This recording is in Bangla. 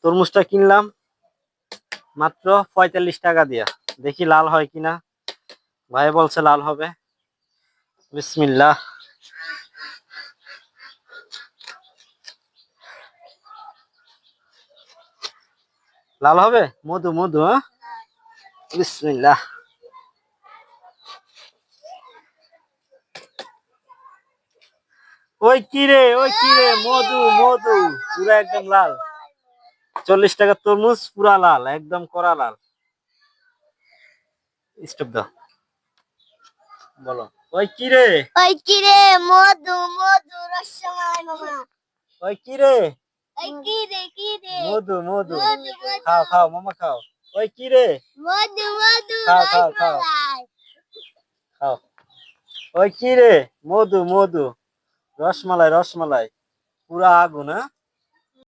তরমুজটা কিনলাম মাত্র ৪৫ টাকা দিয়া। দেখি লাল হয় কিনা। ভাই বলছে লাল হবে। বিসমিল্লাহ। লাল হবে। মধু মধু, হ্যাঁ। বিসমিল্লাহ। ওই কিরে, ওই কিরে, মধু মধু, পুরা একদম লাল। ৪০ টাকার তরমুজ পুরা লাল, একদম কড়া লাল। স্টপ দাও, বলো। ওই কিরে, ওই কিরে, মধু মধু রসমালাই মামা। ওই কিরে, ওই কিরে কিরে, মধু মধু, মধু মধু, খাও খাও মামা খাও। ওই কিরে, মধু মধু খাও খাও খাও রসমালাই। খাও। ওই কিরে, মধু মধু, রসমালাই রসমালাই, পুরা আগুন, হ্যাঁ।